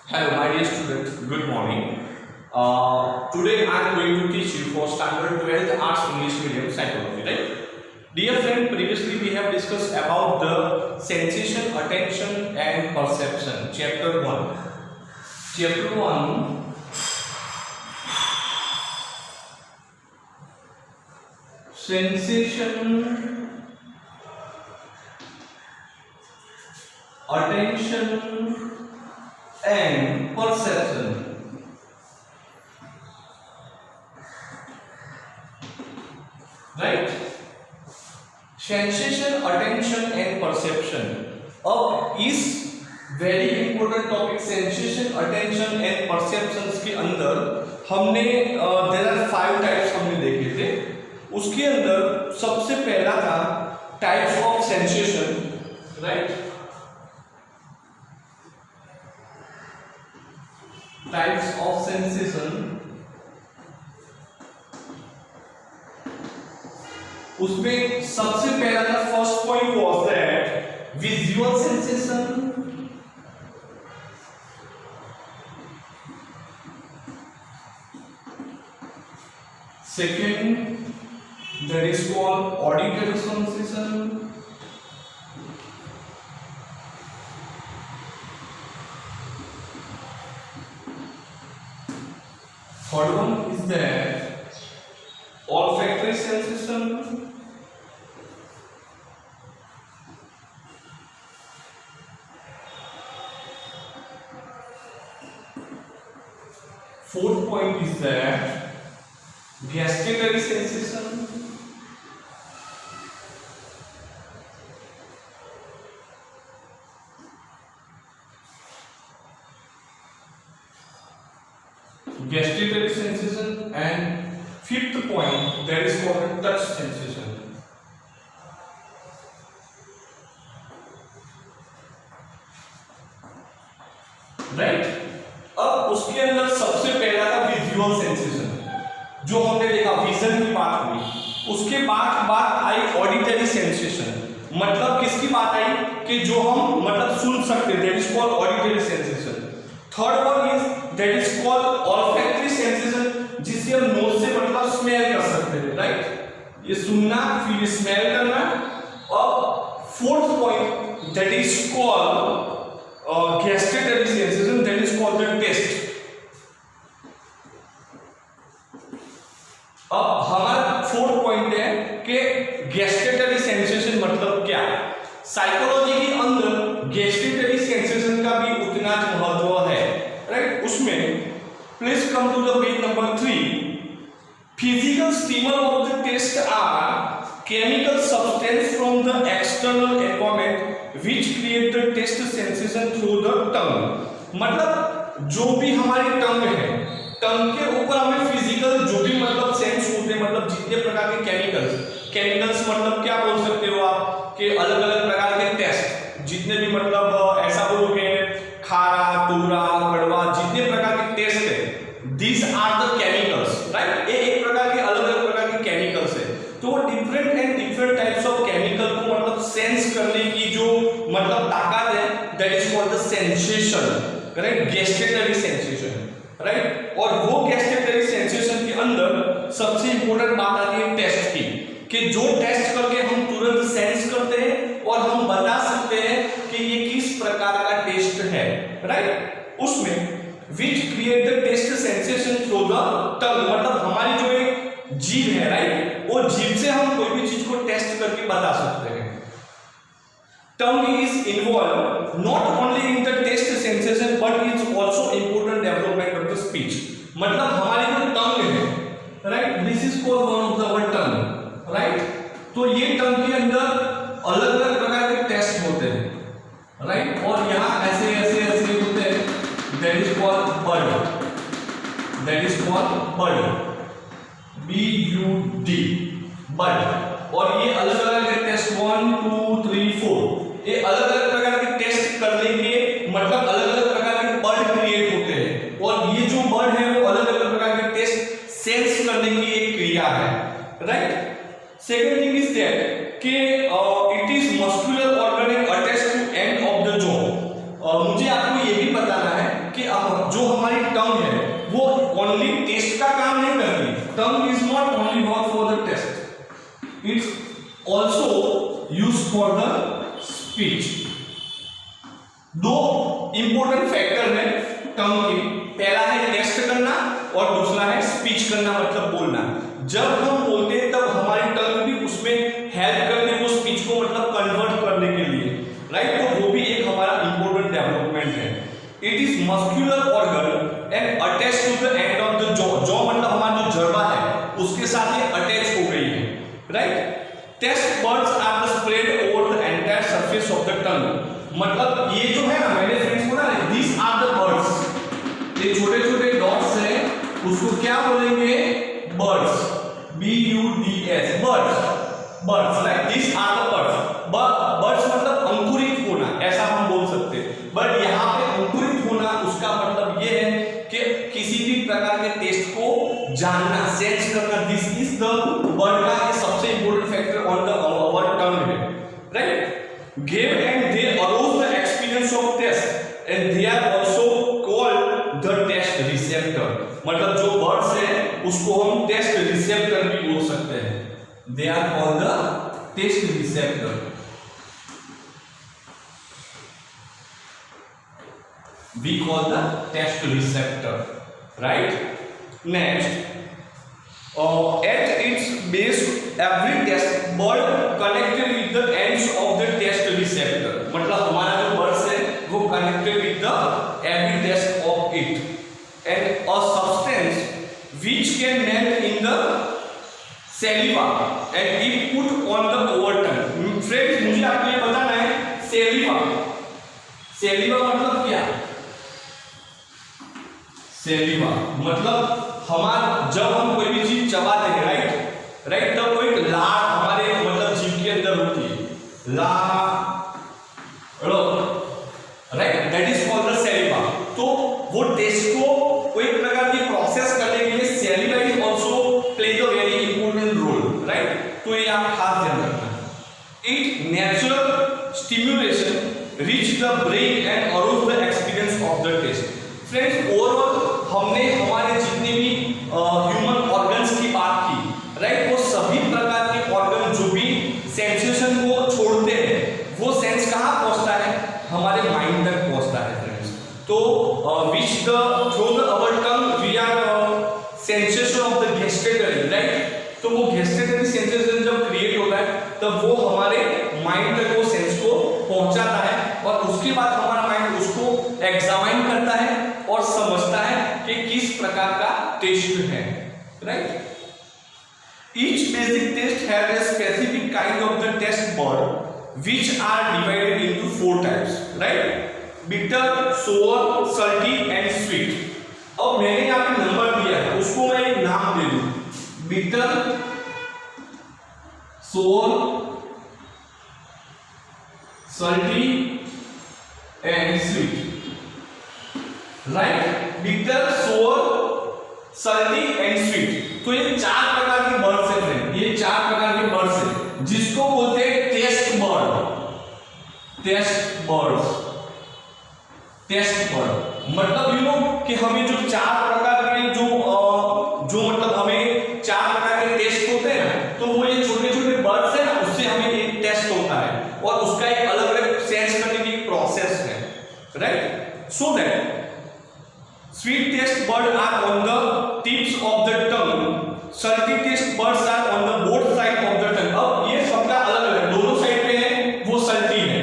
Hello, my dear students. Good morning. Today I am going to teach you for standard 12th arts English medium psychology. Right? Dear friend, previously we have discussed about the sensation, attention, and perception. Chapter 1. Chapter 1. Sensation, attention, and perception. Right? Sensation, attention, and perception. अब इस very important topic sensation, attention and perceptions के अंदर हमने there are 5 types हमने देखे थे. उसके अंदर सबसे पहला था types of sensation. Right? Types of sensation. उसमें सबसे पहला था first point was that visual sensation, second that is called auditory sensation, third one is that olfactory sensation, fourth point is that gustatory sensation, gustatory sensation, and fifth point that is called touch sensation. Right? अब उसके अंदर सबसे पहला था visual sensation, जो हमने देखा vision की बात हुई. उसके बाद बात आई ऑडिटरी सेंसेशन. मतलब किसकी बात आई कि जो हम मतलब सुन सकते हैं, that is called auditory sensation. Third one is that is called olfactory sensation, जिसे हम नोज से मतलब स्मेल कर सकते हैं. राइट? ये सुनना फिर स्मेल करना. अब fourth point that is called gustatory sensation, that is called the taste. अब हमारा फोर्थ पॉइंट है कि gustatory sensation मतलब क्या. साइकोलॉजी के अंदर gustatory sensation का भी उतना महत्व है. राइट? उसमें please come to the page number 3. Physical stimuli of the taste are chemical substance from the external environment which create the taste sensation through the tongue. मतलब जो भी हमारी टंग है, टंग के ऊपर हमें फिजिकल जो भी मतलब सेंस होते हैं, मतलब जितने प्रकार के केमिकल्स मतलब क्या बोल सकते हो आप कि अलग अलग प्रकार के टेस्ट, जितने भी मतलब ऐसा बोलोगे खारा, तूरा, कड़वा, जितने प्रकार के टेस्ट है, these are the chemicals. Right? ये एक प्रकार के अलग अलग प्रकार के केमिकल्स है. तो different and different types of chemical को मतलब सेंस करने की जो मतलब ताकत है, that is called the sensation. Correct? Gustatory sensation. Right? और वो गस्टेटरी सेंसेशन के अंदर सबसे इंपॉर्टेंट बात आती है टेस्ट की, कि जो टेस्ट करके हम तुरंत सेंस करते हैं और हम बता सकते हैं कि ये किस प्रकार का टेस्ट है. राइट? उसमें which create the taste sensation through the tongue. मतलब हमारी जो एक जीभ है, राइट, वो जीभ से हम कोई भी चीज को टेस्ट करके बता सकते हैं. Tongue is involved not only in the taste sensation but it's also important development of the speech. मतलब हमारी जो टंग है, right, this is called one of the our tongue. Right? तो ये टंग के अंदर अलग अलग प्रकार के टेस्ट होते हैं. राइट? और यहाँ ऐसे ऐसे ऐसे होते हैं. That is called bud. That is called bud. B-U-D. bud. और ये अलग अलग टेस्ट 1, 2, 3, 4 ये अलग अलग प्रकार के टेस्ट करने के मतलब अलग अलग प्रकार के बर्ड क्रिएट होते हैं. और ये जो बर्ड है वो अलग अलग प्रकार के टेस्ट सेंस करने की एक क्रिया है. Right? Second thing is that कि it is muscular organ attached to end of the jaw. मुझे आपको ये भी बताना है कि फॉर द स्पीच। दो इंपॉर्टेंट फैक्टर है टंग के, पहला है टेस्ट करना और दूसरा है स्पीच करना, मतलब बोलना। जब हम बोलते हैं तब हमारी टंग भी उसमें हेल्प करती है वो स्पीच को मतलब कन्वर्ट करने के लिए, राइट। तो वो भी एक हमारा इंपॉर्टेंट डेवलपमेंट है। It is muscular organ and attach to the end of the jaw. Jaw मतलब हमारा जो जर्बा है उसके साथ ये अटैच हो गई है, right. Taste buds are the spread over the entire surface of the tongue. मतलब ये जो है ना, मैंने फ्रेंड्स बोला ना, दिस आर द बर्ड्स, ये छोटे छोटे डॉट्स हैं, उसको क्या बोलेंगे? Birds, B-U-D-S, birds, like this are the birds. Birds मतलब अंकुरित होना, ऐसा हम बोल सकते हैं। बट यहाँ पे अंकुरित होना उसका मतलब ये है कि किसी भी प्रकार के टेस्ट को जानना, सेंस करना। दिस इज द बर्ड का सबसे important factor on the our tongue है, right. Give and they arouse the experience of taste and they are also called the taste receptor। मतलब जो बर्ड्स है उसको हम टेस्ट रिसेप्टर भी बोल सकते हैं। They are called the taste receptor। We call the taste receptor, right? Next, at its base, every taste bud connected with the ends of the taste receptor। मतलब हमारा जो बर्ड्स है वो connected with the every taste of it and a substance which can melt in the saliva and if put on the over tongue। Friends मुझे आपको ये बताना है, saliva मतलब क्या? saliva मतलब हमारा जब हम कोई भी चीज चबाते हैं, राइट, तब वो एक लार हमारे मतलब जीभ के अंदर होती है, right, that is called the saliva. तो वो टेस्ट को कोई प्रकार की प्रोसेस करने के लिए saliva is also play the very important role, right. तो ये आप खास ध्यान रखना। It natural stimulation reach the brain and arouse the experience of the taste. Friends overall हमने हमारे जितने भी ह्यूमन ऑर्गन्स की बात की, राइट, वो सभी प्रकार के ऑर्गन जो भी सेंसेशन को छोड़ते हैं वो सेंस कहाँ पहुंचता है? हमारे माइंड तक पहुंचता है फ्रेंड्स। तो which the through the our tongue we are sensation of the gustatory, right. तो वो गेस्टेटरी सेंसेशन जब क्रिएट होता है तब वो हमारे माइंड तक वो सेंस को पहुंचाता है और उसके बाद हमारा माइंड उसको एग्जामाइन करता है और समझता है कि किस प्रकार का टेस्ट है, right. Each basic taste has a specific kind of the taste bud which are divided into 4 types, right? Bitter, sour, salty and sweet। अब मैंने यहाँ पे नंबर दिया है, उसको मैं एक नाम दे दूं, bitter, sour, salty and sweet, right? Bitter, sour, salty and sweet। तो ये 4 प्रकार के बर्ड्स हैं फ्रेंड, ये 4 प्रकार के बर्ड्स हैं जिसको बोलते हैं टेस्ट बर्ड। मतलब यू नो कि हमें जो 4 प्रकार के जो मतलब हमें 4 प्रकार के टेस्ट होते हैं ना, तो वो ये छोटे छोटे बर्ड्स हैं ना, उससे हमें एक टेस्ट होता है और उसका एक अलग अलग सेंस करने की प्रोसेस है, right. So that sweet taste birds are on the tips of the tongue, salty taste birds are on the both side of the tongue। अब ये सबका अलग अलग, दोनों साइड पे है वो salty है,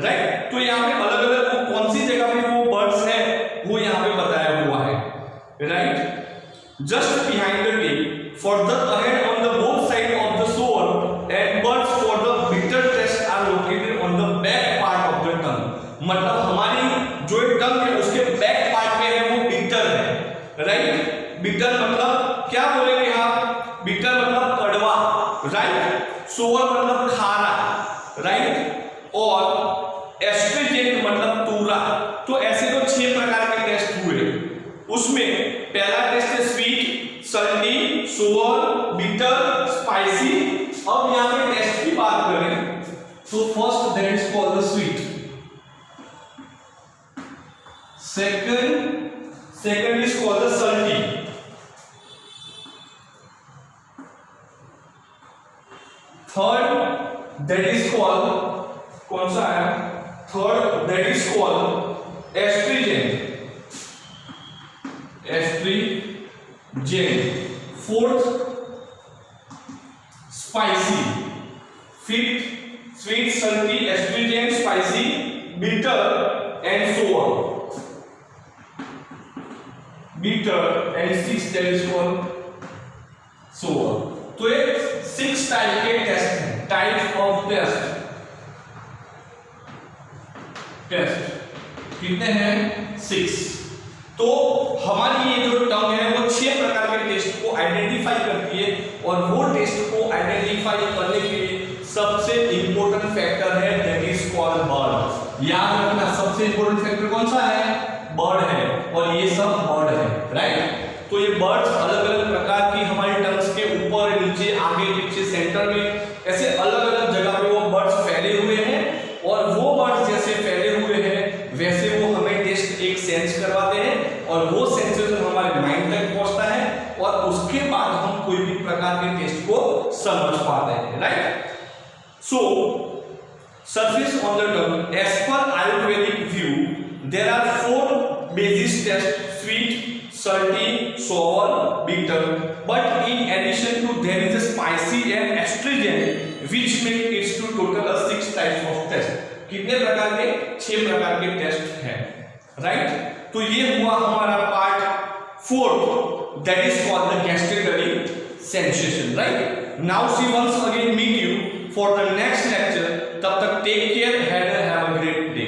राइट। तो यहाँ पे अलग अलग कौन सी जगह पे वो बर्ड्स है वो यहाँ पे बताया हुआ है, right. Just behind the tip further ahead on the both side of the sour and birds for the bitter taste are located on the back part of the tongue। मतलब हमारी जो टंग है उसके बैक पार्ट में है वो bitter है, right. Bitter मतलब क्या बोलेंगे आप? बिटर मतलब कड़वा, राइट। सोवर मतलब खारा, राइट। और एस्ट्रिजेंट मतलब तूरा। तो ऐसे तो 6 प्रकार के टेस्ट हुए, उसमें पहला टेस्ट है sweet, salty, sour, bitter, spicy. अब यहाँ पे टेस्ट की बात करें तो first that is called the sweet, second is called the salty, third that is called कौन सा है? Third that is called astringent, fourth spicy, fifth sweet, salty, astringent, spicy, bitter and so on, bitter and six that is called so on. तो ये 6 type के test हैं, type of test. कितने हैं? 6। तो हमारी ये जो टर्म है वो 6 प्रकार के टेस्ट को आइडेंटिफाई करती है, और वो टेस्ट को आइडेंटिफाई करने के लिए सबसे इंपॉर्टेंट फैक्टर है दैट इज कॉल्ड बर्ड। याद रखना, सबसे इंपॉर्टेंट फैक्टर कौन सा है? बर्ड है, और ये सब बर्ड है, राइट। तो ये बर्ड्स अलग अलग प्रकार की हमारी टंग्स के ऊपर, नीचे, आगे, पीछे, सेंटर में, ऐसे अलग अलग जगह पे वो बर्ड्स फैले हुए हैं, और वो बर्ड्स जैसे फैले हुए हैं वैसे वो हमें टेस्ट एक सेंस करवाते हैं, और वो सेंसेशन हमारे माइंड तक पहुंचता है, और उसके बाद हम कोई भी प्रकार के टेस्ट को समझ पाते हैं, right. So surface on the tongue, as per Ayurvedic view there are 4 basis tests: sweet, salty, sour, bitter, but in addition to there is a spicy and astringent which make it to total 6 types of test। कितने प्रकार के? 6 प्रकार के test हैं, right. तो ये हुआ हमारा part 4 that is called the gustatory sensation, right. Now see once again meet you for the next lecture. तब तक take care, have a great day.